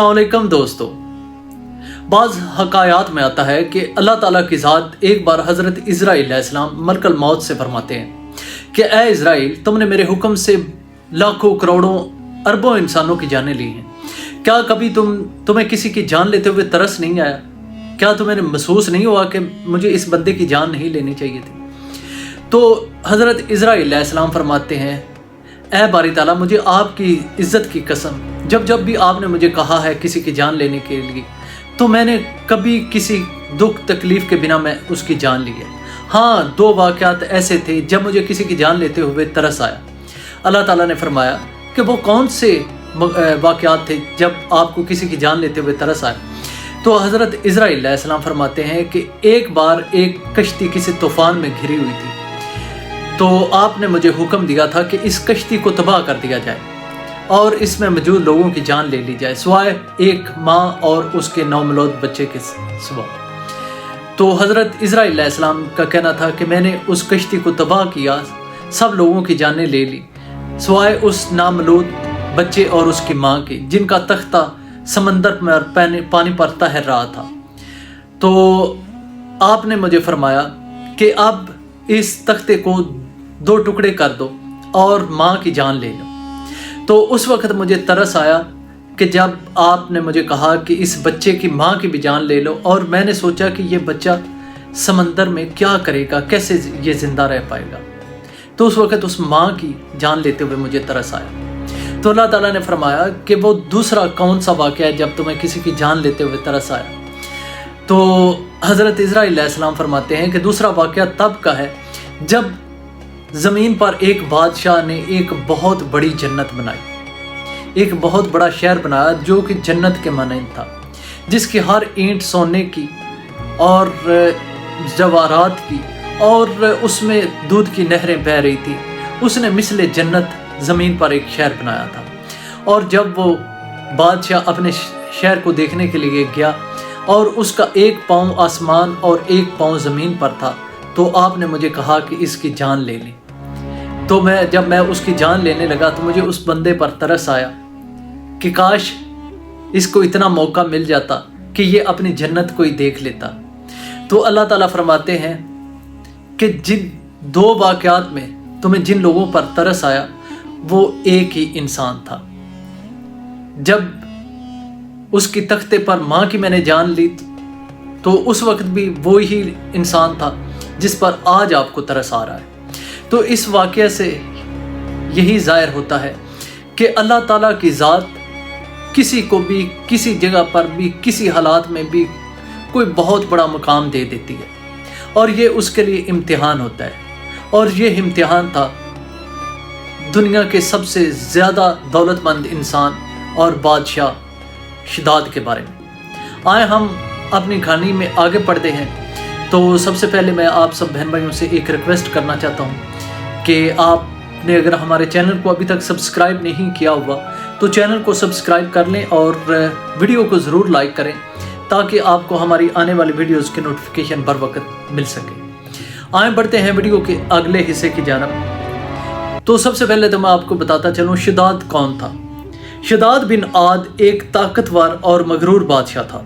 السلام علیکم دوستو، بعض حکایات میں آتا ہے کہ اللہ تعالیٰ کی ذات ایک بار حضرت عزرائیل علیہ السلام ملک الموت سے فرماتے ہیں کہ اے عزرائیل، تم نے میرے حکم سے لاکھوں کروڑوں اربوں انسانوں کی جانیں لی ہیں، کیا کبھی تمہیں کسی کی جان لیتے ہوئے ترس نہیں آیا؟ کیا تمہیں محسوس نہیں ہوا کہ مجھے اس بندے کی جان نہیں لینی چاہیے تھی؟ تو حضرت عزرائیل علیہ السلام فرماتے ہیں، اے باری تعالیٰ، مجھے آپ کی عزت کی قسم، جب بھی آپ نے مجھے کہا ہے کسی کی جان لینے کے لیے، تو میں نے کبھی کسی دکھ تکلیف کے بنا میں اس کی جان لی ہے۔ ہاں، 2 واقعات ایسے تھے جب مجھے کسی کی جان لیتے ہوئے ترس آیا۔ اللہ تعالیٰ نے فرمایا کہ وہ کون سے واقعات تھے جب آپ کو کسی کی جان لیتے ہوئے ترس آیا؟ تو حضرت عزرائیل علیہ السلام فرماتے ہیں کہ ایک بار ایک کشتی کسی طوفان میں گھری ہوئی تھی، تو آپ نے مجھے حکم دیا تھا کہ اس کشتی کو تباہ کر دیا جائے اور اس میں موجود لوگوں کی جان لے لی جائے، سوائے ایک ماں اور اس کے نومولود بچے کے سوا۔ تو حضرت عزرائیل علیہ السلام کا کہنا تھا کہ میں نے اس کشتی کو تباہ کیا، سب لوگوں کی جانیں لے لی سوائے اس نامولود بچے اور اس کی ماں کی، جن کا تختہ سمندر میں پانی پر تیر رہا تھا۔ تو آپ نے مجھے فرمایا کہ اب اس تختے کو 2 ٹکڑے کر دو اور ماں کی جان لے لو۔ تو اس وقت مجھے ترس آیا کہ جب آپ نے مجھے کہا کہ اس بچے کی ماں کی بھی جان لے لو، اور میں نے سوچا کہ یہ بچہ سمندر میں کیا کرے گا، کیسے یہ زندہ رہ پائے گا۔ تو اس وقت اس ماں کی جان لیتے ہوئے مجھے ترس آیا۔ تو اللہ تعالیٰ نے فرمایا کہ وہ دوسرا کون سا واقعہ ہے جب تمہیں کسی کی جان لیتے ہوئے ترس آیا؟ تو حضرت عزرائیل علیہ السلام فرماتے ہیں کہ دوسرا واقعہ تب کا ہے جب زمین پر ایک بادشاہ نے ایک بہت بڑی جنت بنائی، ایک بہت بڑا شہر بنایا جو کہ جنت کے مانند تھا، جس کی ہر اینٹ سونے کی اور جواہرات کی، اور اس میں دودھ کی نہریں بہہ رہی تھی۔ اس نے مثل جنت زمین پر ایک شہر بنایا تھا، اور جب وہ بادشاہ اپنے شہر کو دیکھنے کے لیے گیا اور اس کا 1 پاؤں آسمان اور 1 پاؤں زمین پر تھا، تو آپ نے مجھے کہا کہ اس کی جان لے لیں۔ تو جب میں اس کی جان لینے لگا تو مجھے اس بندے پر ترس آیا کہ کاش اس کو اتنا موقع مل جاتا کہ یہ اپنی جنت کو ہی دیکھ لیتا۔ تو اللہ تعالیٰ فرماتے ہیں کہ جن 2 واقعات میں تمہیں جن لوگوں پر ترس آیا وہ ایک ہی انسان تھا۔ جب اس کی تختے پر ماں کی میں نے جان لی تو اس وقت بھی وہی انسان تھا جس پر آج آپ کو ترس آ رہا ہے۔ تو اس واقعے سے یہی ظاہر ہوتا ہے کہ اللہ تعالیٰ کی ذات کسی کو بھی کسی جگہ پر بھی کسی حالات میں بھی کوئی بہت بڑا مقام دے دیتی ہے، اور یہ اس کے لیے امتحان ہوتا ہے۔ اور یہ امتحان تھا دنیا کے سب سے زیادہ دولت مند انسان اور بادشاہ شداد کے بارے میں۔ آئے ہم اپنی کہانی میں آگے بڑھتے ہیں۔ تو سب سے پہلے میں آپ سب بہن بھائیوں سے ایک ریکویسٹ کرنا چاہتا ہوں کہ آپ نے اگر ہمارے چینل کو ابھی تک سبسکرائب نہیں کیا ہوا تو چینل کو سبسکرائب کر لیں اور ویڈیو کو ضرور لائک کریں تاکہ آپ کو ہماری آنے والی ویڈیوز کی نوٹیفیکیشن بر وقت مل سکے۔ آئیں بڑھتے ہیں ویڈیو کے اگلے حصے کی جانب۔ تو سب سے پہلے تو میں آپ کو بتاتا چلوں شداد کون تھا۔ شداد بن عاد ایک طاقتور اور مغرور بادشاہ تھا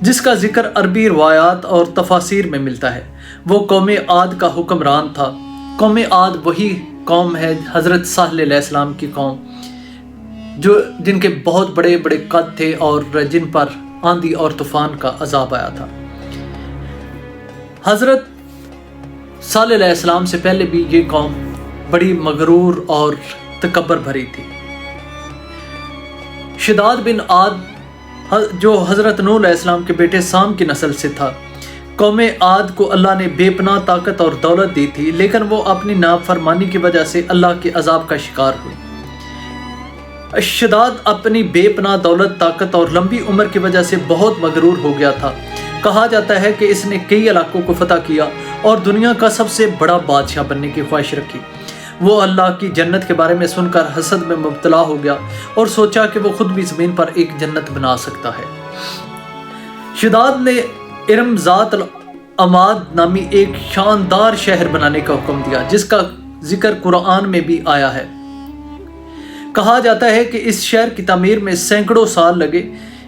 جس کا ذکر عربی روایات اور تفاسیر میں ملتا ہے۔ وہ قوم عاد کا حکمران تھا۔ قوم عاد وہی قوم ہے حضرت صالح علیہ السلام کی قوم، جن کے بہت بڑے بڑے قد تھے اور جن پر آندھی اور طوفان کا عذاب آیا تھا۔ حضرت صالح علیہ السلام سے پہلے بھی یہ قوم بڑی مغرور اور تکبر بھری تھی۔ شداد بن عاد جو حضرت نوح علیہ السلام کے بیٹے سام کی نسل سے تھا۔ قوم عاد کو اللہ نے بے پناہ طاقت اور دولت دی تھی، لیکن وہ اپنی نافرمانی کی وجہ سے اللہ کے عذاب کا شکار ہوئی۔ شداد اپنی بے پناہ دولت، طاقت اور لمبی عمر کی وجہ سے بہت مغرور ہو گیا تھا۔ کہا جاتا ہے کہ اس نے کئی علاقوں کو فتح کیا اور دنیا کا سب سے بڑا بادشاہ بننے کی خواہش رکھی۔ وہ اللہ کی جنت کے بارے میں سن کر حسد میں مبتلا ہو گیا اور سوچا کہ وہ خود بھی زمین پر ایک جنت بنا سکتا ہے۔ شداد نے ارم ذات العماد نامی ایک شاندار شہر بنانے کا حکم دیا جس کا ذکر قرآن میں بھی آیا ہے۔ کہا جاتا ہے کہ اس شہر کی تعمیر میں سینکڑوں سال لگے۔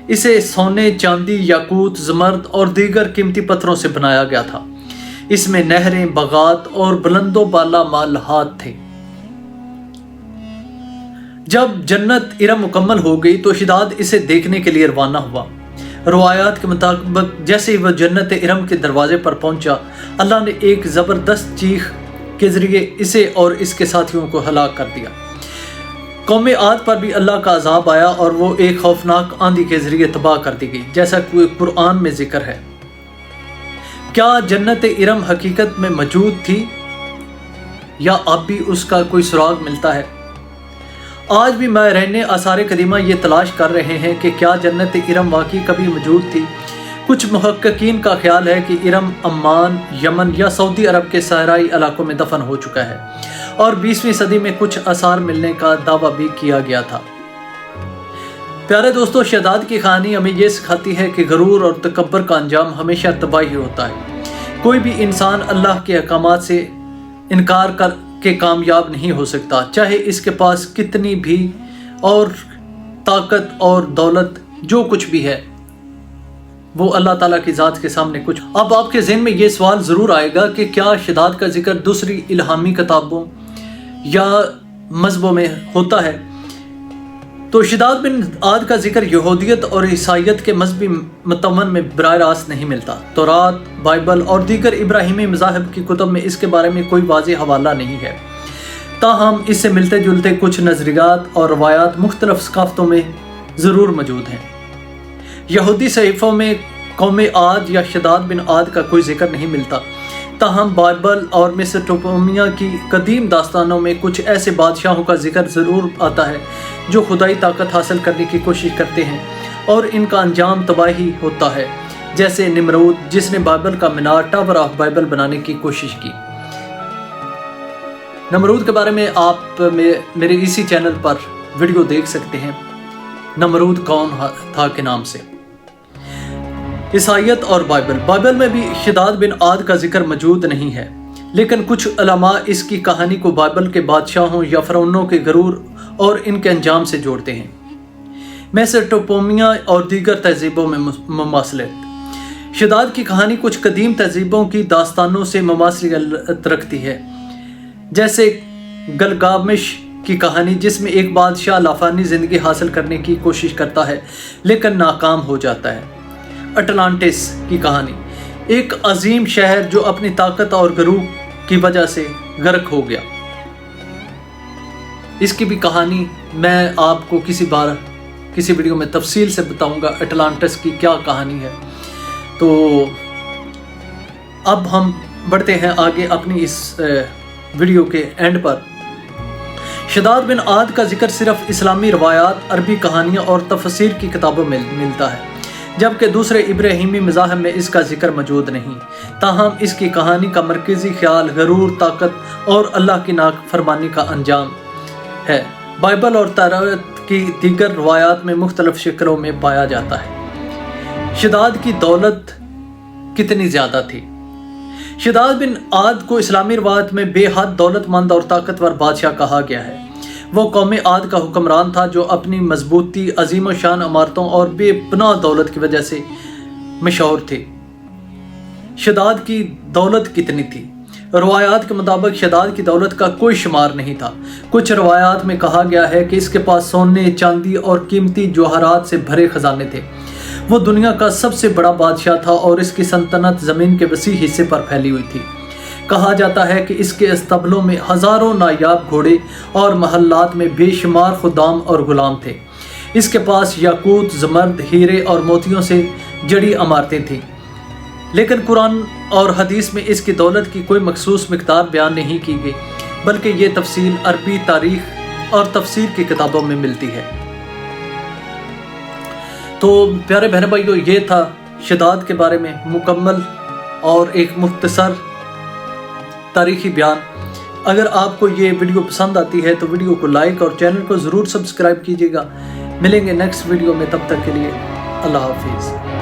इसे सोने, चांदी, याकूत, ज़मर्द और दीगर कीमती पत्थरों से बनाया गया था। इसमें नहरें, बगात और बुलंदो बाला मालहात थे। जब जन्नत इरम मुकम्मल हो गई तो शिदाद इसे देखने के लिए रवाना हुआ। रवायात के मुताबिक जैसे ही वह जन्नत इरम के दरवाजे पर पहुंचा, अल्लाह ने एक ज़बरदस्त चीख के ज़रिए इसे और इसके साथियों को हलाक कर दिया। कौम आद पर भी अल्लाह का अजाब आया और वो एक खौफनाक आंधी के ज़रिए तबाह कर दी गई, जैसा कि कुरान में जिक्र है। क्या जन्नत इरम हकीकत में मौजूद थी या अब भी उसका कोई सुराग मिलता है? आज भी माहिरीन आसार कदीमा ये तलाश कर रहे हैं कि क्या जन्नत इरम वाकई कभी मौजूद थी। कुछ मुहक्किकीन का ख्याल है कि इरम अम्मान, यमन या सऊदी अरब के सहराई इलाकों में दफन हो चुका है और 20वीं सदी में कुछ आसार मिलने का दावा भी किया गया था। प्यारे दोस्तों, शहदाद की कहानी हमें यह सिखाती है कि गरूर और तकब्बर का अंजाम हमेशा तबाही होता है। कोई भी इंसान अल्लाह के अहकामात से इनकार करके कामयाब नहीं हो सकता, चाहे इसके पास कितनी भी और ताकत और दौलत जो कुछ भी है, वो अल्लाह ताला की ज़ात के सामने कुछ। अब आपके ज़हन में ये सवाल ज़रूर आएगा कि क्या शहदाद का जिक्र दूसरी इल्हामी किताबों या मज़हबों में होता है? तो शहदाद बिन आद का जिक्र यहूदियत और ईसाइयत के मजहबी मतवन में बराह रास्त नहीं मिलता। तौरात, बाइबल और दीगर इब्राहिमी मज़ाहिब की कुतुब में इसके बारे में कोई वाज़ेह हवाला नहीं है। ताहम इससे मिलते जुलते कुछ नज़रियात और रवायात मुख्तलिफ सकाफ़तों में ज़रूर मौजूद हैं। यहूदी सहीफ़ों में कौम आद या शहदाद बिन आद का कोई जिक्र नहीं मिलता। ताहम बाइबल और मेसोपोटामिया की कदीम दास्तानों में कुछ ऐसे बादशाहों का जिक्र ज़रूर आता है जो खुदाई ताकत हासिल करने की कोशिश करते हैं और इनका अंजाम तबाही होता है, जैसे निमरूद, जिसने बाइबल का मीनार, टावर ऑफ बाइबल बनाने की कोशिश की। नमरूद के बारे में आप मेरे इसी चैनल पर वीडियो देख सकते हैं, नमरूद कौन था के नाम से। ईसाइयत और बाइबल में भी शहदाद बिन आद का जिक्र मौजूद नहीं है, लेकिन कुछ उलमा इसकी कहानी को बाइबल के बादशाहों या फ़िरौनों के गरूर और इनके अंजाम से जोड़ते हैं। मेसोपोटामिया और दीगर तहजीबों में मुमासलत। शहदाद की कहानी कुछ कदीम तहजीबों की दास्तानों से मुमासलत रखती है, जैसे गलगामेश की कहानी, जिसमें एक बादशाह लाफानी ज़िंदगी हासिल करने की कोशिश करता है लेकिन नाकाम हो जाता है। अटलांटिस की कहानी, एक अजीम शहर जो अपनी ताकत और गरूर की वजह से गर्क हो गया। इसकी भी कहानी मैं आपको किसी वीडियो में तफसील से बताऊंगा, अटलांटिस की क्या कहानी है। तो अब हम बढ़ते हैं आगे अपनी इस वीडियो के एंड पर। शहदाद बिन आद का जिक्र सिर्फ इस्लामी रवायात, अरबी कहानियाँ और तफसीर की किताबों में मिलता है, जबकि दूसरे इब्राहिमी मज़ाहिब में इसका जिक्र मौजूद नहीं। ताहम इसकी कहानी का मरकज़ी ख्याल गरूर, ताकत और अल्लाह की नाफरमानी का अंजाम है। बाइबल और तौरात की दीगर रवायात में मुख्तलिफ शक्लों में पाया जाता है। शहदाद की दौलत कितनी ज़्यादा थी? शहदाद बिन आद को इस्लामी रवायत में बेहद दौलतमंद और ताकतवर बादशाह कहा गया है। वो कौम आद का हुक्मरान था जो अपनी मजबूती, अजीम शान इमारतों और बेपनाह दौलत की वजह से मशहूर थे। शहदाद की दौलत कितनी थी? रवायात के मुताबिक शहदाद की दौलत का कोई शुमार नहीं था। कुछ रवायात में कहा गया है कि इसके पास सोने, चांदी और कीमती जवाहरात से भरे खजाने थे। वो दुनिया का सबसे बड़ा बादशाह था और इसकी सल्तनत ज़मीन के वसी हिस्से पर फैली हुई थी। कहा जाता है कि इसके अस्तबलों में हज़ारों नायाब घोड़े और महल्लात में बेशुमार खुदाम और गुलाम थे। इसके पास याकूत, ज़मर्द, हीरे और मोतियों से जड़ी इमारतें थीं, लेकिन कुरान और हदीस में इसकी दौलत की कोई मखसूस मिक़दार बयान नहीं की गई, बल्कि ये तफसील अरबी तारीख़ और तफसीर की किताबों में मिलती है। तो प्यारे बहन भाइयों, ये था शहदाद के बारे में मुकम्मल और एक मुख्तसर तारीख़ी बयान। अगर आपको ये वीडियो पसंद आती है तो वीडियो को लाइक और चैनल को ज़रूर सब्सक्राइब कीजिएगा। मिलेंगे नेक्स्ट वीडियो में, तब तक के लिए अल्लाह हाफिज़।